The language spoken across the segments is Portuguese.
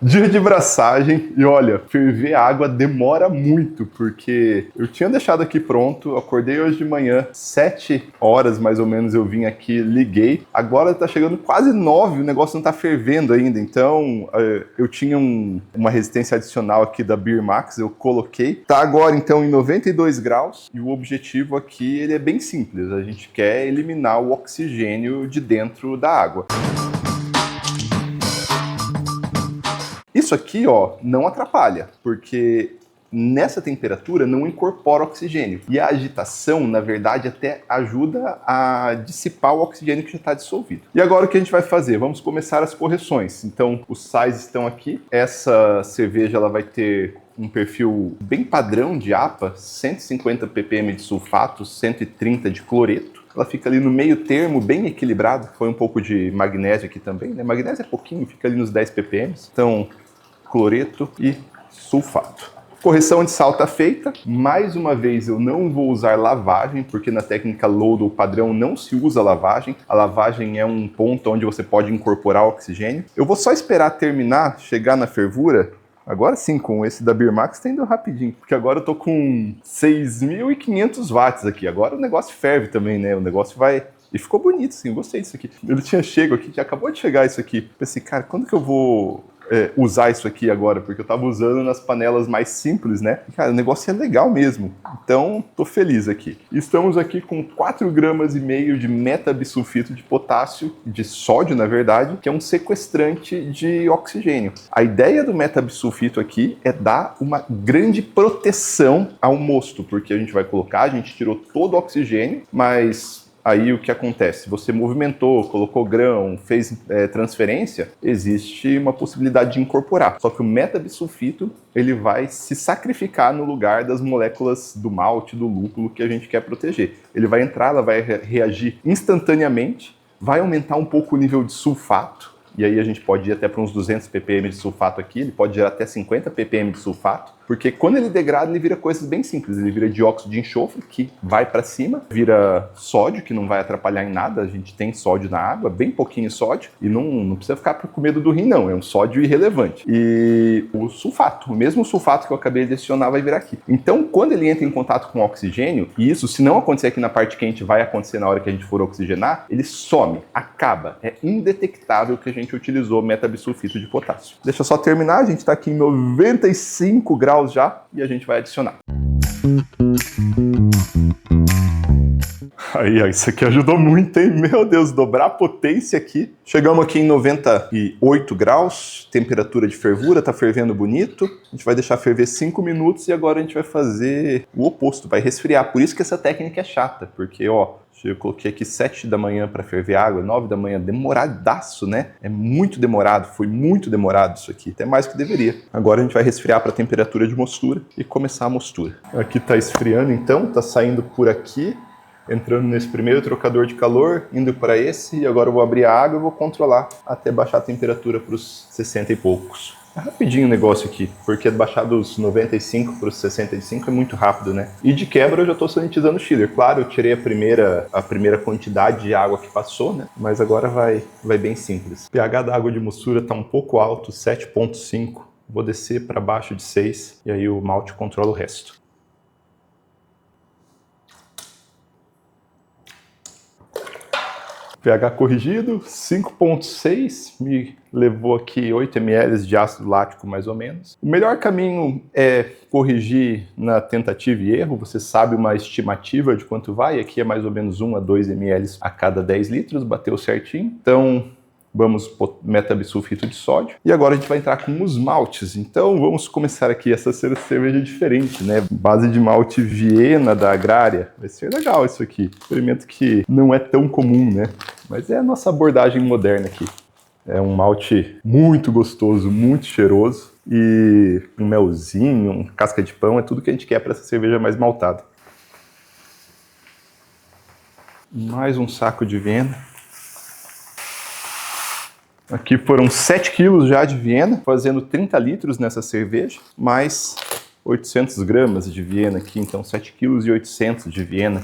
Dia de braçagem e olha, ferver água demora muito, porque eu tinha deixado aqui pronto, acordei hoje de manhã, 7 horas mais ou menos eu vim aqui, liguei, agora tá chegando quase 9, o negócio não tá fervendo ainda, então eu tinha uma resistência adicional aqui da Beer Max, eu coloquei, tá agora então em 92 graus e o objetivo aqui ele é bem simples, a gente quer eliminar o oxigênio de dentro da água. Isso aqui, ó, não atrapalha, porque nessa temperatura não incorpora oxigênio. E a agitação, na verdade, até ajuda a dissipar o oxigênio que já está dissolvido. E agora o que a gente vai fazer? Vamos começar as correções. Então, os sais estão aqui. Essa cerveja ela vai ter um perfil bem padrão de APA, 150 ppm de sulfato, 130 de cloreto. Ela fica ali no meio termo, bem equilibrado. Foi um pouco de magnésio aqui também, né? Magnésio é pouquinho, fica ali nos 10 ppm. Então, cloreto e sulfato. Correção de sal está feita. Mais uma vez, eu não vou usar lavagem, porque na técnica Lodo padrão não se usa lavagem. A lavagem é um ponto onde você pode incorporar oxigênio. Eu vou só esperar terminar, chegar na fervura. Agora sim, com esse da Beer Max tá indo rapidinho, porque agora eu tô com 6.500 watts aqui. Agora o negócio ferve também, né? O negócio vai... E ficou bonito, sim, eu gostei disso aqui. Ele tinha chego aqui, que acabou de chegar isso aqui. Pensei, cara, quando que eu vou usar isso aqui agora? Porque eu tava usando nas panelas mais simples, né? E, cara, o negócio é legal mesmo. Então, tô feliz aqui. Estamos aqui com 4,5 gramas de metabisulfito de potássio, de sódio, na verdade, que é um sequestrante de oxigênio. A ideia do metabisulfito aqui é dar uma grande proteção ao mosto, porque a gente tirou todo o oxigênio, mas... Aí o que acontece? Você movimentou, colocou grão, fez transferência, existe uma possibilidade de incorporar. Só que o metabisulfito ele vai se sacrificar no lugar das moléculas do malte, do lúpulo que a gente quer proteger. Ele vai entrar, ela vai reagir instantaneamente, vai aumentar um pouco o nível de sulfato, e aí a gente pode ir até para uns 200 ppm de sulfato aqui, ele pode gerar até 50 ppm de sulfato, porque quando ele degrada, ele vira coisas bem simples. Ele vira dióxido de enxofre, que vai para cima, vira sódio, que não vai atrapalhar em nada. A gente tem sódio na água, bem pouquinho sódio, e não precisa ficar com medo do rim, não. É um sódio irrelevante. E o sulfato, o mesmo sulfato que eu acabei de adicionar, vai virar aqui. Então, quando ele entra em contato com o oxigênio, e isso, se não acontecer aqui na parte quente, vai acontecer na hora que a gente for oxigenar, ele some, acaba. É indetectável que a gente utilizou metabisulfito de potássio. Deixa eu só terminar, a gente está aqui em 95 graus já, e a gente vai adicionar. Aí, isso aqui ajudou muito, hein? Meu Deus, dobrar a potência aqui. Chegamos aqui em 98 graus, temperatura de fervura, tá fervendo bonito. A gente vai deixar ferver 5 minutos e agora a gente vai fazer o oposto, vai resfriar. Por isso que essa técnica é chata, porque, ó, eu coloquei aqui 7 da manhã para ferver água, 9 da manhã, demoradaço, né? É muito demorado, foi muito demorado isso aqui, até mais que deveria. Agora a gente vai resfriar para a temperatura de mostura e começar a mostura. Aqui tá esfriando então, tá saindo por aqui, entrando nesse primeiro trocador de calor, indo para esse, e agora eu vou abrir a água e vou controlar até baixar a temperatura para os 60 e poucos. É rapidinho o negócio aqui, porque baixar dos 95 para os 65 é muito rápido, né? E de quebra eu já estou sanitizando o chiller. Claro, eu tirei a primeira quantidade de água que passou, né? Mas agora vai bem simples. O pH da água de mostura está um pouco alto, 7,5. Vou descer para baixo de 6 e aí o malte controla o resto. pH corrigido, 5,6, me levou aqui 8 ml de ácido lático mais ou menos. O melhor caminho é corrigir na tentativa e erro, você sabe uma estimativa de quanto vai, aqui é mais ou menos 1 a 2 ml a cada 10 litros, bateu certinho. Então, vamos pôr metabisulfito de sódio. E agora a gente vai entrar com os maltes. Então vamos começar aqui essa cerveja diferente, né? Base de malte Viena da Agrária. Vai ser legal isso aqui. Experimento que não é tão comum, né? Mas é a nossa abordagem moderna aqui. É um malte muito gostoso, muito cheiroso. E um melzinho, uma casca de pão, é tudo que a gente quer para essa cerveja mais maltada. Mais um saco de Viena. Aqui foram 7 quilos já de Viena, fazendo 30 litros nessa cerveja, mais 800 gramas de Viena aqui, então 7 quilos e 800 de Viena.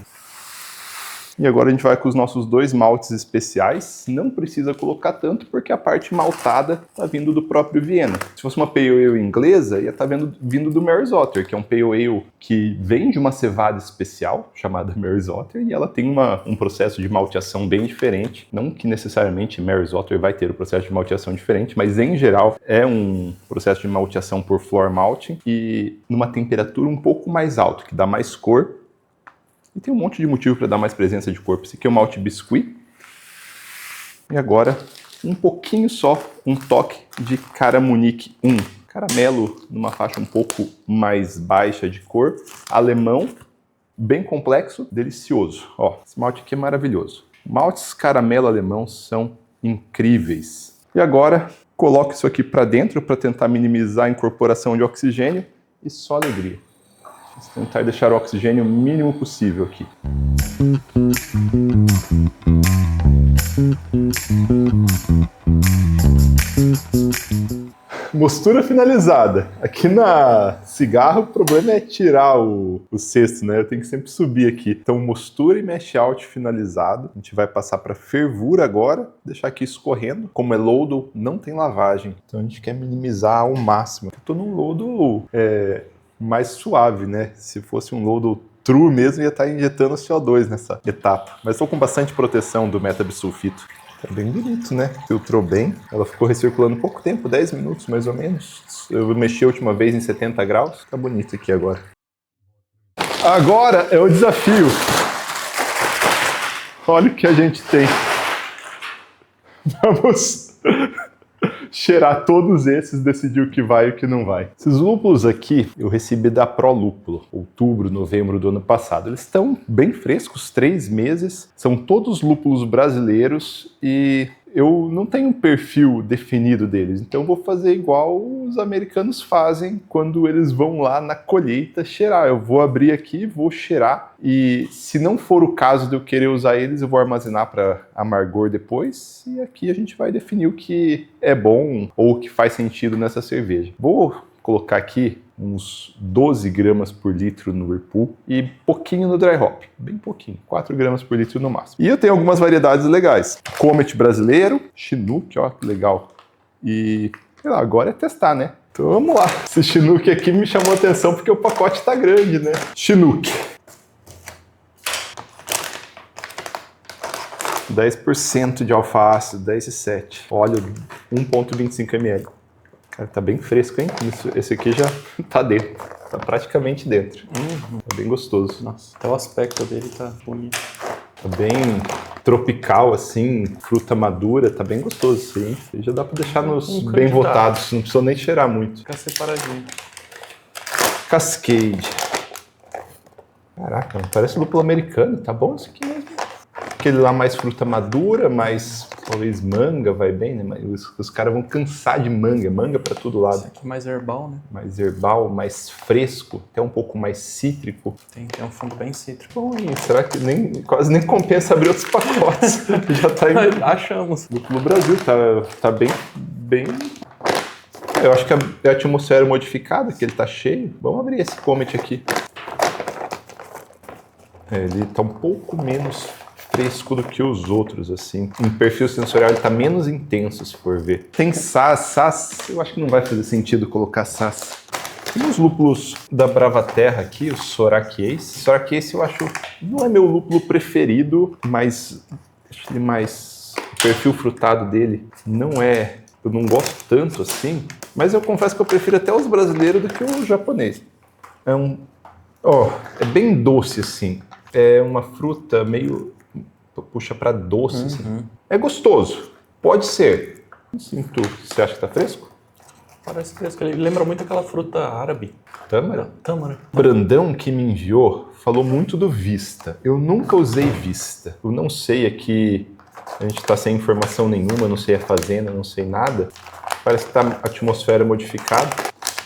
E agora a gente vai com os nossos 2 maltes especiais. Não precisa colocar tanto, porque a parte maltada está vindo do próprio Viena. Se fosse uma Pale Ale inglesa, ia estar vindo do Mary's Otter, que é um Pale Ale que vem de uma cevada especial, chamada Mary's Otter, e ela tem um processo de malteação bem diferente. Não que necessariamente Mary's Otter vai ter o processo de malteação diferente, mas em geral é um processo de malteação por floor malting e numa temperatura um pouco mais alta, que dá mais cor. E tem um monte de motivo para dar mais presença de corpo. Esse aqui é o malte biscuit. E agora, um pouquinho só, um toque de Caramunique 1. Caramelo numa faixa um pouco mais baixa de cor. Alemão, bem complexo, delicioso. Ó, esse malte aqui é maravilhoso. Maltes caramelo alemão são incríveis. E agora, coloco isso aqui para dentro para tentar minimizar a incorporação de oxigênio e só alegria. Vamos tentar deixar o oxigênio o mínimo possível aqui. Mostura finalizada. Aqui na cigarro o problema é tirar o cesto, né? Eu tenho que sempre subir aqui. Então mostura e mash out finalizado. A gente vai passar para fervura agora, deixar aqui escorrendo. Como é lodo, não tem lavagem. Então a gente quer minimizar ao máximo. Eu tô num lodo mais suave, né? Se fosse um lodo true mesmo, ia estar injetando CO2 nessa etapa. Mas estou com bastante proteção do metabisulfito. Tá bem bonito, né? Filtrou bem. Ela ficou recirculando pouco tempo, 10 minutos mais ou menos. Eu mexi a última vez em 70 graus. Tá bonito aqui agora. Agora é o desafio. Olha o que a gente tem. Vamos cheirar todos esses, decidir o que vai e o que não vai. Esses lúpulos aqui eu recebi da Pro Lúpulo, outubro, novembro do ano passado. Eles estão bem frescos, 3 meses. São todos lúpulos brasileiros e eu não tenho um perfil definido deles. Então eu vou fazer igual os americanos fazem quando eles vão lá na colheita cheirar. Eu vou abrir aqui, vou cheirar e se não for o caso de eu querer usar eles, eu vou armazenar para amargor depois. E aqui a gente vai definir o que é bom ou o que faz sentido nessa cerveja. Vou colocar aqui uns 12 gramas por litro no Whirlpool e pouquinho no dry hop, bem pouquinho, 4 gramas por litro no máximo. E eu tenho algumas variedades legais. Comet brasileiro, Chinook, ó que legal. E sei lá, agora é testar, né? Então vamos lá. Esse Chinook aqui me chamou a atenção porque o pacote tá grande, né? Chinook. 10% de alfa-ácido, 10,7. Óleo 1,25 ml. Cara, tá bem fresco, hein? Esse aqui já tá dentro. Tá praticamente dentro. Tá bem gostoso. Nossa, até o aspecto dele tá bonito. Tá bem tropical, assim, fruta madura. Tá bem gostoso isso aí, hein? E já dá pra deixar nos bem votados. Não precisa nem cheirar muito. Fica separadinho. Cascade. Caraca, parece lúpulo americano. Tá bom isso aqui mesmo. Aquele lá mais fruta madura, mais talvez manga vai bem, né? Os caras vão cansar de manga, manga pra todo lado. Esse aqui é mais herbal, né? Mais herbal, mais fresco, até um pouco mais cítrico. Tem um fundo bem cítrico. Bom, será que quase nem compensa abrir outros pacotes? Já tá indo. Achamos. No Brasil tá bem. Eu acho que é a atmosfera modificada, que ele tá cheio. Vamos abrir esse Comet aqui. Ele tá um pouco menos fresco do que os outros, assim. Em perfil sensorial ele tá menos intenso, se for ver. Tem Sass, eu acho que não vai fazer sentido colocar Sass. Tem os lúpulos da Bravaterra aqui, o Sorac Ace. Sorac Ace eu acho, não é meu lúpulo preferido, mas acho ele mais... O perfil frutado dele não é... Eu não gosto tanto assim, mas eu confesso que eu prefiro até os brasileiros do que o japonês. É bem doce, assim. É uma fruta meio... puxa pra doce, assim. É gostoso. Pode ser. Não sinto. Você acha que tá fresco? Parece fresco. Ele lembra muito aquela fruta árabe. Tâmara? Tâmara. Brandão, que me enviou, falou muito do Vista. Eu nunca usei Vista. Eu não sei aqui... A gente tá sem informação nenhuma, não sei a fazenda, não sei nada. Parece que tá atmosfera modificada.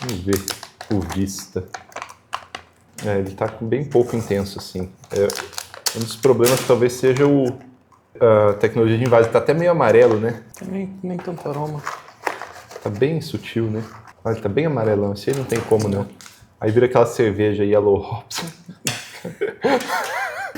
Vamos ver o Vista. Ele tá bem pouco intenso, assim. Um dos problemas talvez seja a tecnologia de invase. Tá até meio amarelo, né? Nem tanto aroma. Tá bem sutil, né? Olha, tá bem amarelão. Esse aí não tem como, não. Aí vira aquela cerveja Yellow Hops.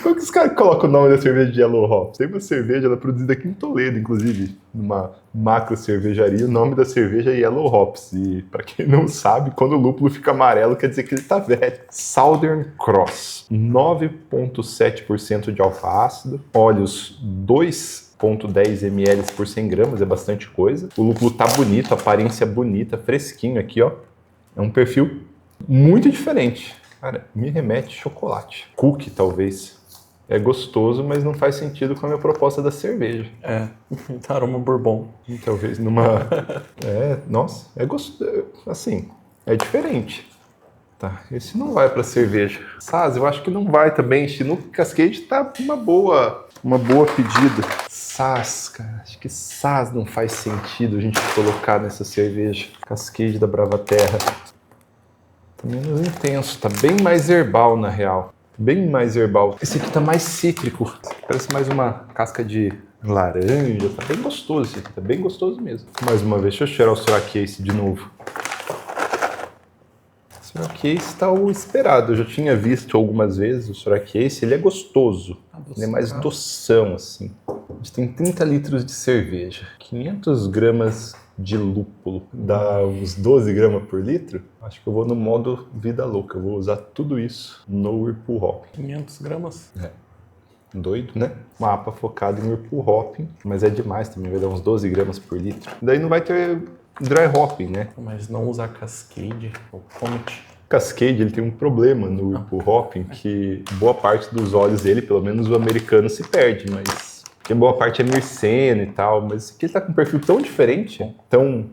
Como que os caras colocam o nome da cerveja de Yellow Hops? Tem uma cerveja, ela é produzida aqui em Toledo, inclusive, numa macro cervejaria. O nome da cerveja é Yellow Hops. E pra quem não sabe, quando o lúpulo fica amarelo, quer dizer que ele tá velho. Southern Cross, 9,7% de alfa-ácido, óleos 2,10 ml por 100 gramas, é bastante coisa. O lúpulo tá bonito, aparência bonita, fresquinho aqui, ó. É um perfil muito diferente. Cara, me remete chocolate. Cookie, talvez. É gostoso, mas não faz sentido com a minha proposta da cerveja. Aroma bourbon. Talvez numa... nossa, é gostoso. Assim, é diferente. Tá, esse não vai pra cerveja. Saaz, eu acho que não vai também. Chinook Cascade tá uma boa pedida. Saaz, cara, acho que Saaz não faz sentido a gente colocar nessa cerveja. Cascade da Brava Terra. Tá menos intenso, tá bem mais herbal na real. Bem mais herbal. Esse aqui tá mais cítrico. Parece mais uma casca de laranja. Tá bem gostoso esse aqui, tá bem gostoso mesmo. Mais uma vez, deixa eu cheirar o Syrah Case de novo. O Syrah Case tá o esperado. Eu já tinha visto algumas vezes o Syrah Case. Ele é gostoso. Ele é mais doção, assim. A gente tem 30 litros de cerveja. 500 gramas de lúpulo. Dá uns 12 gramas por litro. Acho que eu vou no modo vida louca. Eu vou usar tudo isso no Whirlpool Hopping. 500 gramas? Doido, né? Mapa focado em Whirlpool Hopping. Mas é demais também. Vai dar uns 12 gramas por litro. Daí não vai ter dry hopping, né? Mas não usar Cascade ou Comet. Cascade, ele tem um problema no Whirlpool Hopping, que boa parte dos óleos dele, pelo menos o americano, se perde, mas... Porque boa parte é mirceno e tal, mas esse aqui ele tá com um perfil tão diferente, tão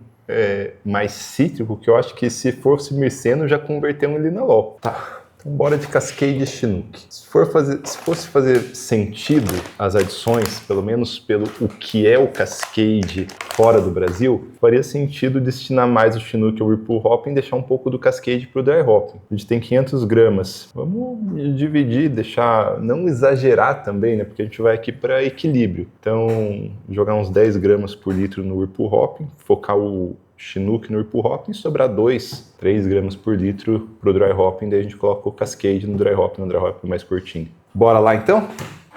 mais cítrico, que eu acho que se fosse mirceno, já converteu um linalol. Tá. Então bora de Cascade Chinook. Se fosse fazer sentido as adições, pelo menos pelo o que é o Cascade fora do Brasil, faria sentido destinar mais o Chinook ao Whirlpool Hopping e deixar um pouco do Cascade para o Dry Hopping. A gente tem 500 gramas. Vamos dividir, deixar, não exagerar também, né? Porque a gente vai aqui para equilíbrio. Então, jogar uns 10 gramas por litro no Whirlpool Hopping, focar o Chinook no Whirlpool Hopping, sobrar 2, 3 gramas por litro pro Dry Hopping, daí a gente coloca o Cascade no Dry Hopping mais curtinho. Bora lá então?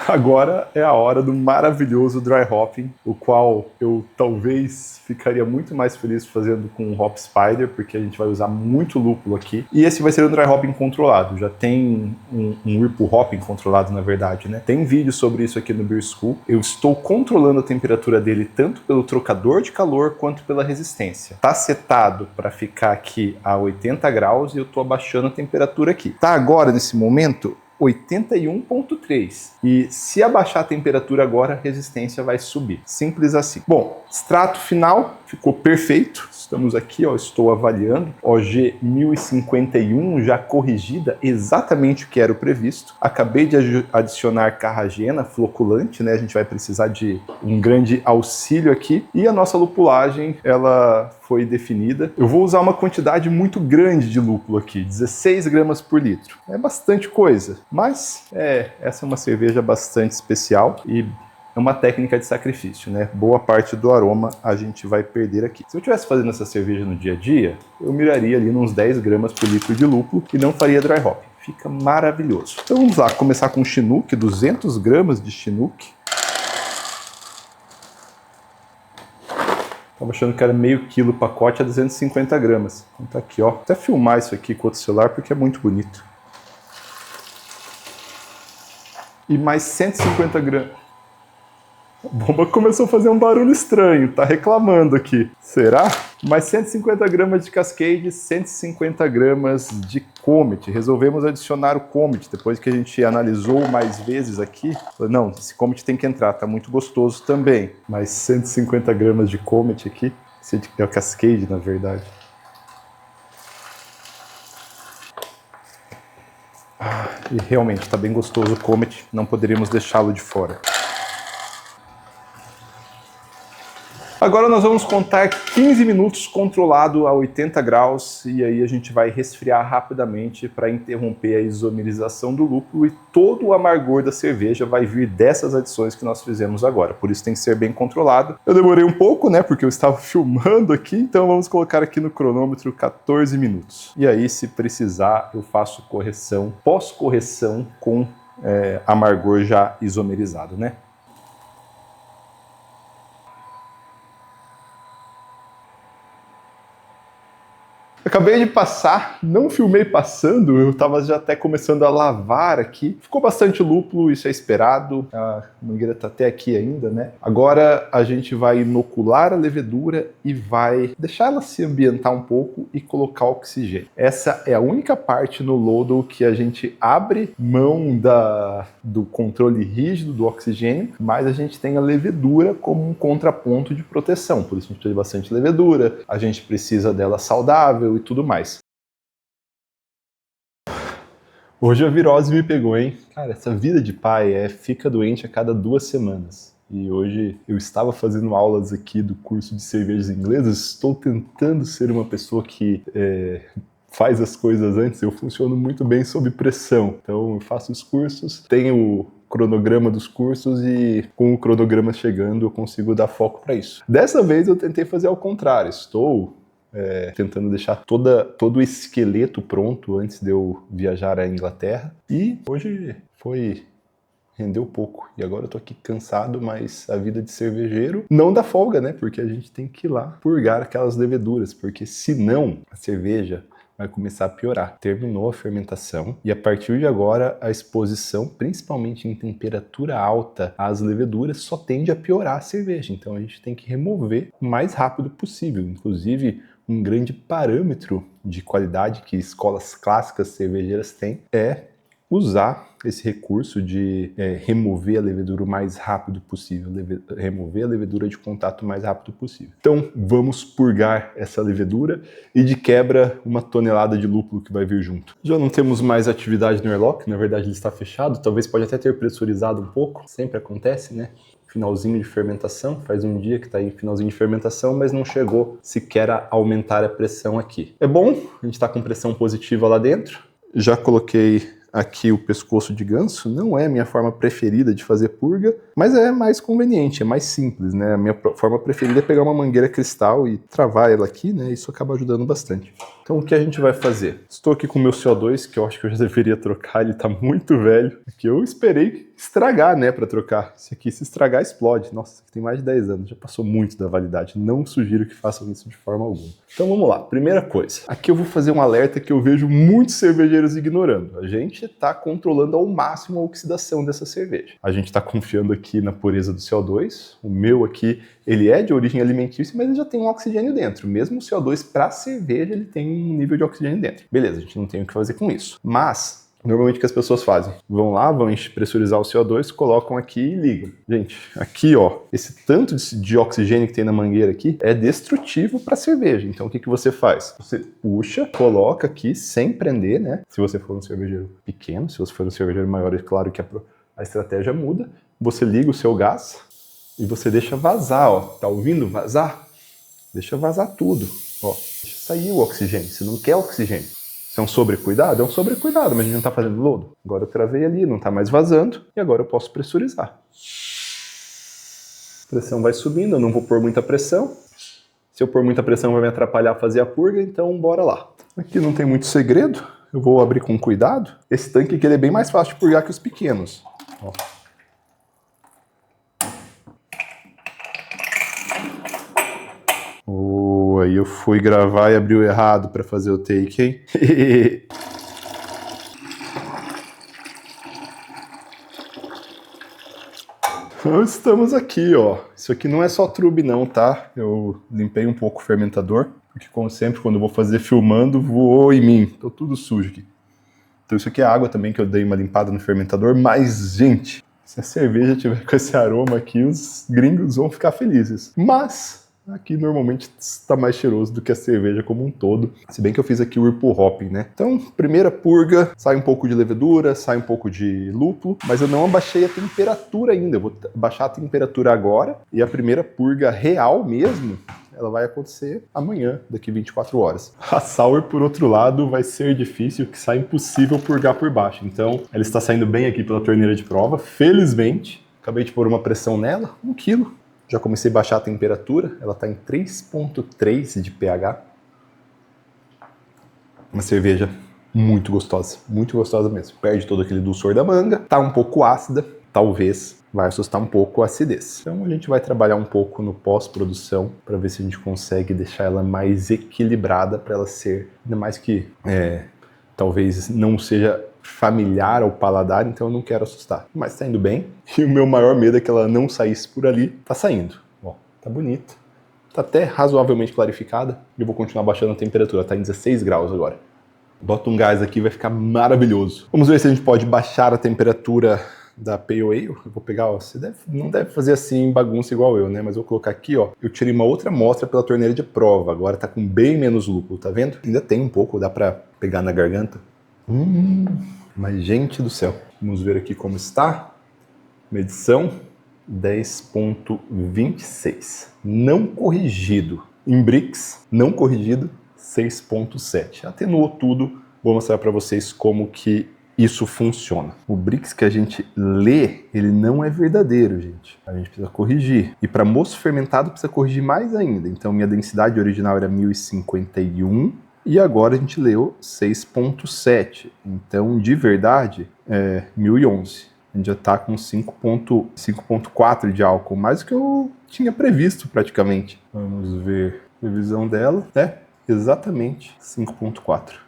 Agora é a hora do maravilhoso Dry Hopping, o qual eu talvez ficaria muito mais feliz fazendo com o Hop Spider, porque a gente vai usar muito lúpulo aqui. E esse vai ser um Dry Hopping controlado. Já tem um Whirlpool Hopping controlado, na verdade, né? Tem vídeo sobre isso aqui no Beer School. Eu estou controlando a temperatura dele tanto pelo trocador de calor quanto pela resistência. Tá setado para ficar aqui a 80 graus e eu tô abaixando a temperatura aqui. Tá agora, nesse momento, 81,3. E se abaixar a temperatura agora, a resistência vai subir. Simples assim. Bom, extrato final ficou perfeito. Estamos aqui, ó, estou avaliando. OG 1051 já corrigida, exatamente o que era o previsto. Acabei de adicionar carragena floculante, né? A gente vai precisar de um grande auxílio aqui. E a nossa lupulagem, ela foi definida. Eu vou usar uma quantidade muito grande de lúpulo aqui, 16 gramas por litro. É bastante coisa, mas essa é uma cerveja bastante especial e é uma técnica de sacrifício, né? Boa parte do aroma a gente vai perder aqui. Se eu estivesse fazendo essa cerveja no dia a dia, eu miraria ali uns 10 gramas por litro de lúpulo e não faria dry hop. Fica maravilhoso. Então vamos lá, começar com Chinook, 200 gramas de Chinook. Tava achando que era meio quilo o pacote a 250 gramas. Então tá aqui, ó. Vou até filmar isso aqui com outro celular porque é muito bonito. E mais 150 gramas. A bomba começou a fazer um barulho estranho, tá reclamando aqui. Será? Mais 150 gramas de Cascade, 150 gramas de Comet. Resolvemos adicionar o Comet, depois que a gente analisou mais vezes aqui. Não, esse Comet tem que entrar, tá muito gostoso também. Mais 150 gramas de Comet aqui. Esse é o Cascade, na verdade. E realmente está bem gostoso o Comet, não poderíamos deixá-lo de fora. Agora nós vamos contar 15 minutos controlado a 80 graus e aí a gente vai resfriar rapidamente para interromper a isomerização do lúpulo e todo o amargor da cerveja vai vir dessas adições que nós fizemos agora. Por isso tem que ser bem controlado. Eu demorei um pouco, né, porque eu estava filmando aqui, então vamos colocar aqui no cronômetro 14 minutos. E aí, se precisar, eu faço correção, pós-correção com amargor já isomerizado, né? Acabei de passar, não filmei passando, eu estava já até começando a lavar aqui. Ficou bastante lúpulo, isso é esperado. A mangueira está até aqui ainda, né? Agora a gente vai inocular a levedura e vai deixar ela se ambientar um pouco e colocar oxigênio. Essa é a única parte no lodo que a gente abre mão do controle rígido do oxigênio, mas a gente tem a levedura como um contraponto de proteção. Por isso a gente precisa de bastante levedura, a gente precisa dela saudável e tudo mais. Hoje a virose me pegou, hein? Cara, essa vida de pai fica doente a cada 2 semanas. E hoje eu estava fazendo aulas aqui do curso de cervejas inglesas, estou tentando ser uma pessoa que faz as coisas antes, eu funciono muito bem sob pressão. Então eu faço os cursos, tenho o cronograma dos cursos e com o cronograma chegando eu consigo dar foco para isso. Dessa vez eu tentei fazer ao contrário, estou tentando deixar todo o esqueleto pronto antes de eu viajar à Inglaterra. E hoje rendeu pouco. E agora eu tô aqui cansado, mas a vida de cervejeiro não dá folga, né? Porque a gente tem que ir lá purgar aquelas leveduras, porque senão a cerveja vai começar a piorar. Terminou a fermentação e a partir de agora a exposição, principalmente em temperatura alta, às leveduras só tende a piorar a cerveja. Então a gente tem que remover o mais rápido possível. Inclusive, um grande parâmetro de qualidade que escolas clássicas cervejeiras têm é usar esse recurso de remover a levedura o mais rápido possível, remover a levedura de contato o mais rápido possível. Então vamos purgar essa levedura e de quebra 1 tonelada de lúpulo que vai vir junto. Já não temos mais atividade no airlock, na verdade ele está fechado, talvez pode até ter pressurizado um pouco, sempre acontece, né? Finalzinho de fermentação, faz um dia que está em finalzinho de fermentação, mas não chegou sequer a aumentar a pressão aqui. É bom, a gente está com pressão positiva lá dentro, já coloquei aqui o pescoço de ganso, não é a minha forma preferida de fazer purga, mas é mais conveniente, é mais simples, né? A minha forma preferida é pegar uma mangueira cristal e travar ela aqui, né? Isso acaba ajudando bastante. Então o que a gente vai fazer? Estou aqui com o meu CO2, que eu acho que eu já deveria trocar, ele está muito velho, que eu esperei estragar, né, para trocar. Esse aqui, se estragar, explode. Nossa, isso aqui tem mais de 10 anos, já passou muito da validade. Não sugiro que façam isso de forma alguma. Então vamos lá, primeira coisa. Aqui eu vou fazer um alerta que eu vejo muitos cervejeiros ignorando. A gente está controlando ao máximo a oxidação dessa cerveja. A gente está confiando aqui na pureza do CO2. O meu aqui, ele é de origem alimentícia, mas ele já tem um oxigênio dentro. Mesmo o CO2 para cerveja, ele tem um nível de oxigênio dentro. Beleza, a gente não tem o que fazer com isso. Mas normalmente o que as pessoas fazem? Vão lá, vão pressurizar o CO2, colocam aqui e ligam. Gente, aqui ó, esse tanto de oxigênio que tem na mangueira aqui é destrutivo para a cerveja. Então o que você faz? Você puxa, coloca aqui sem prender, né? Se você for um cervejeiro pequeno, se você for um cervejeiro maior, é claro que a estratégia muda. Você liga o seu gás e você deixa vazar, ó. Tá ouvindo vazar? Deixa vazar tudo, ó. Deixa sair o oxigênio. Você não quer oxigênio. Isso é um sobrecuidado? É um sobrecuidado, mas a gente não está fazendo lodo. Agora eu travei ali, não está mais vazando, e agora eu posso pressurizar. A pressão vai subindo, eu não vou pôr muita pressão. Se eu pôr muita pressão vai me atrapalhar a fazer a purga, então bora lá. Aqui não tem muito segredo, eu vou abrir com cuidado. Esse tanque aqui ele é bem mais fácil de purgar que os pequenos. Ó. Aí eu fui gravar e abriu errado para fazer o take, hein? Então estamos aqui, ó. Isso aqui não é só trube não, tá? Eu limpei um pouco o fermentador, porque como sempre, quando eu vou fazer filmando, voou em mim. Tô tudo sujo aqui. Então isso aqui é água também, que eu dei uma limpada no fermentador. Mas, gente, se a cerveja tiver com esse aroma aqui, os gringos vão ficar felizes. Mas aqui normalmente está mais cheiroso do que a cerveja como um todo. Se bem que eu fiz aqui o Whirlpool Hopping, né? Então, primeira purga, sai um pouco de levedura, sai um pouco de lúpulo, mas eu não abaixei a temperatura ainda. Eu vou baixar a temperatura agora e a primeira purga real mesmo, ela vai acontecer amanhã, daqui 24 horas. A sour, por outro lado, vai ser difícil, que sai impossível purgar por baixo. Então, ela está saindo bem aqui pela torneira de prova, felizmente. Acabei de pôr uma pressão nela, 1 quilo. Já comecei a baixar a temperatura, ela está em 3,3 de pH. Uma cerveja muito gostosa mesmo. Perde todo aquele dulçor da manga, tá um pouco ácida, talvez vai assustar um pouco a acidez. Então a gente vai trabalhar um pouco no pós-produção para ver se a gente consegue deixar ela mais equilibrada para ela ser, ainda mais que talvez não seja familiar ao paladar, então eu não quero assustar. Mas tá indo bem. E o meu maior medo é que ela não saísse por ali. Tá saindo. Ó, tá bonita. Tá até razoavelmente clarificada. E eu vou continuar baixando a temperatura. Tá em 16 graus agora. Bota um gás aqui, vai ficar maravilhoso. Vamos ver se a gente pode baixar a temperatura da Pale Ale. Eu vou pegar, ó, você não deve fazer assim bagunça igual eu, né? Mas eu vou colocar aqui, ó. Eu tirei uma outra amostra pela torneira de prova. Agora tá com bem menos lúpulo, tá vendo? Ainda tem um pouco, dá pra pegar na garganta. Mas gente do céu. Vamos ver aqui como está. Medição 10.26. Não corrigido. Em Brix, não corrigido, 6.7. Atenuou tudo. Vou mostrar para vocês como que isso funciona. O Brix que a gente lê, ele não é verdadeiro, gente. A gente precisa corrigir. E para moço fermentado precisa corrigir mais ainda. Então minha densidade original era 1051 e agora a gente leu 6.7. Então de verdade é 1011. A gente já está com 5.4 de álcool, mais do que eu tinha previsto praticamente. Vamos ver a previsão dela. É exatamente 5.4.